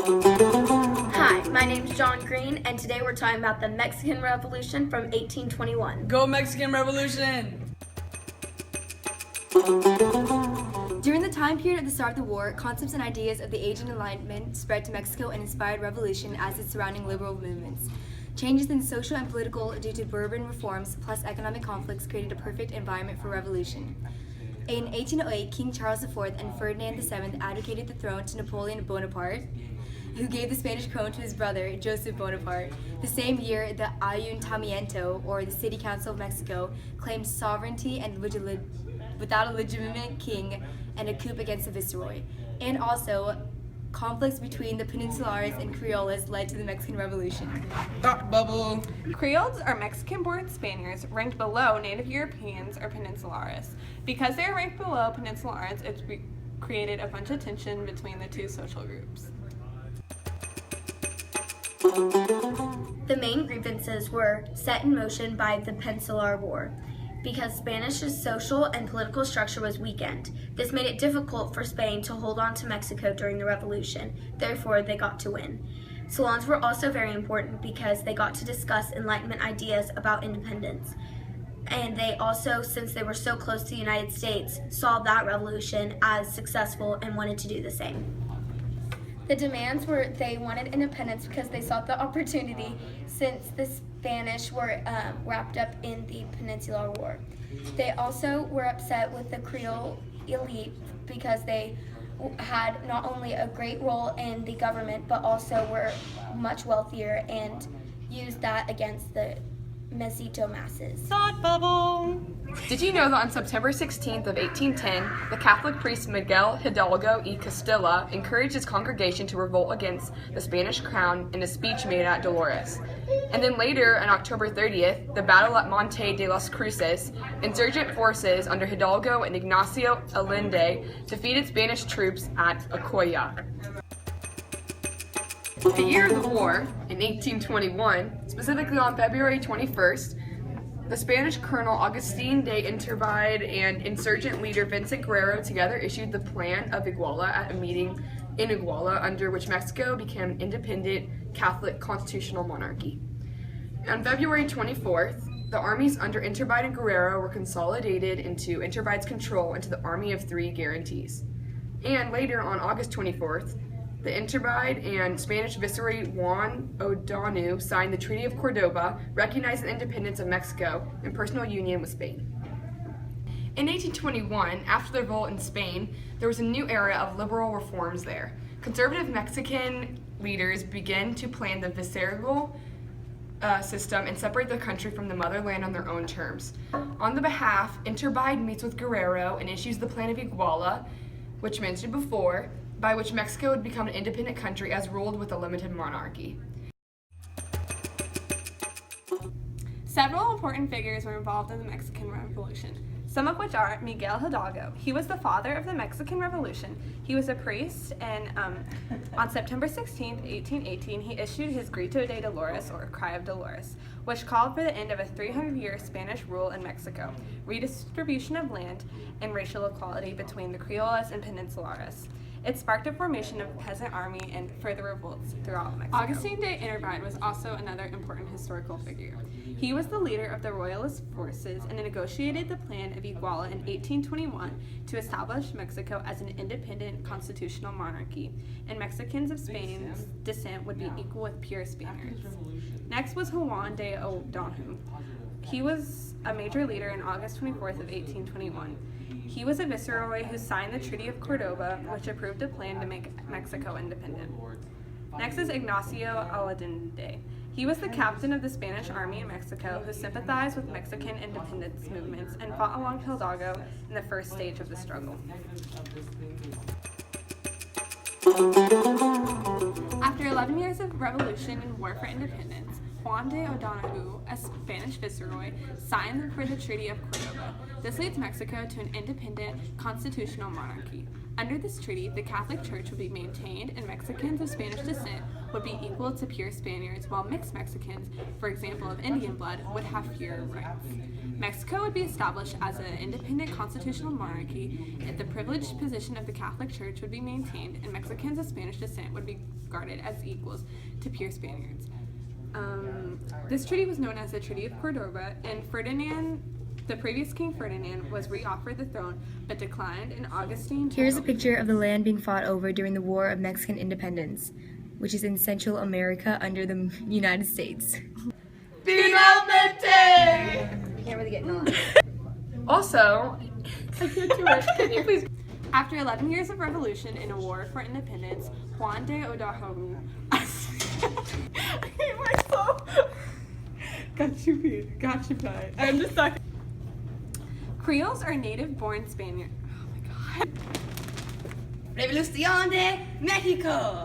Hi, my name's John Green, and today we're talking about the Mexican Revolution from 1821. Go Mexican Revolution! During the time period of the start of the war, concepts and ideas of the Age of Enlightenment spread to Mexico and inspired revolution as its surrounding liberal movements. Changes in social and political due to Bourbon reforms plus economic conflicts created a perfect environment for revolution. In 1808, King Charles IV and Ferdinand VII advocated the throne to Napoleon Bonaparte, who gave the Spanish crown to his brother, Joseph Bonaparte. The same year, the Ayuntamiento, or the City Council of Mexico, claimed sovereignty and without a legitimate king and a coup against the viceroy. And also, conflicts between the Peninsulares and Creoles led to the Mexican Revolution. Thought bubble! Creoles are Mexican-born Spaniards ranked below Native Europeans or Peninsulares. Because they are ranked below Peninsulares, it's created a bunch of tension between the two social groups. The main grievances were set in motion by the Peninsular War. Because Spanish's social and political structure was weakened, this made it difficult for Spain to hold on to Mexico during the Revolution. Therefore, they got to win. Salons were also very important because they got to discuss Enlightenment ideas about independence. And they also, since they were so close to the United States, saw that revolution as successful and wanted to do the same. The demands were they wanted independence because they sought the opportunity since the Spanish were wrapped up in the Peninsular War. They also were upset with the Creole elite because they had not only a great role in the government but also were much wealthier and used that against the mestizo masses. Thought bubble! Did you know that on September 16th of 1810, the Catholic priest Miguel Hidalgo y Castilla encouraged his congregation to revolt against the Spanish crown in a speech made at Dolores? And then later, on October 30th, the battle at Monte de las Cruces, insurgent forces under Hidalgo and Ignacio Allende defeated Spanish troops at Ocoya. The year of the war, in 1821, specifically on February 21st, the Spanish Colonel Agustin de Iturbide and insurgent leader Vincent Guerrero together issued the Plan of Iguala at a meeting in Iguala, under which Mexico became an independent Catholic constitutional monarchy. On February 24th, the armies under Iturbide and Guerrero were consolidated into Iturbide's control into the Army of Three Guarantees. And later, on August 24th, the Iturbide and Spanish Viceroy Juan O'Donoghue signed the Treaty of Cordoba, recognizing the independence of Mexico and personal union with Spain. In 1821, after the revolt in Spain, there was a new era of liberal reforms there. Conservative Mexican leaders began to plan the viceregal system and separate the country from the motherland on their own terms. On the behalf, Iturbide meets with Guerrero and issues the Plan of Iguala, which mentioned before, by which Mexico would become an independent country as ruled with a limited monarchy. Several important figures were involved in the Mexican Revolution, some of which are Miguel Hidalgo. He was the father of the Mexican Revolution. He was a priest, and on September 16, 1818, he issued his Grito de Dolores, or Cry of Dolores, which called for the end of a 300-year Spanish rule in Mexico, redistribution of land, and racial equality between the Creoles and Peninsulares. It sparked a formation of a peasant army and further revolts throughout Mexico. Agustin de Iturbide was also another important historical figure. He was the leader of the royalist forces and negotiated the Plan of Iguala in 1821 to establish Mexico as an independent constitutional monarchy, and Mexicans of Spain's descent would be equal with pure Spaniards. Next was Juan de O'Donoghue. He was a major leader in August 24th of 1821. He was a viceroy who signed the Treaty of Cordoba, which approved a plan to make Mexico independent. Next is Ignacio Allende. He was the captain of the Spanish army in Mexico who sympathized with Mexican independence movements and fought along Hidalgo in the first stage of the struggle. After 11 years of revolution and war for independence, Juan de O'Donoghue, a Spanish viceroy, signed for the Treaty of Cordoba. This leads Mexico to an independent constitutional monarchy. Under this treaty, the Catholic Church would be maintained and Mexicans of Spanish descent would be equal to pure Spaniards, while mixed Mexicans, for example of Indian blood, would have fewer rights. Mexico would be established as an independent constitutional monarchy, and the privileged position of the Catholic Church would be maintained, and Mexicans of Spanish descent would be regarded as equals to pure Spaniards. This treaty was known as the Treaty of Cordoba, and the previous King Ferdinand was reoffered the throne but declined, and Augustine. Here's a picture of the land being fought over during the War of Mexican Independence, which is in Central America under the United States. Finalmente! Can't really get on. Also, I can't do it. Can you please? After 11 years of revolution and a war for independence, Juan de Odahogu. I hate myself. Got you, Pete. Got you, Pete. I'm just stuck. Creoles are native-born Spaniards. Oh my god. Revolución de Mexico.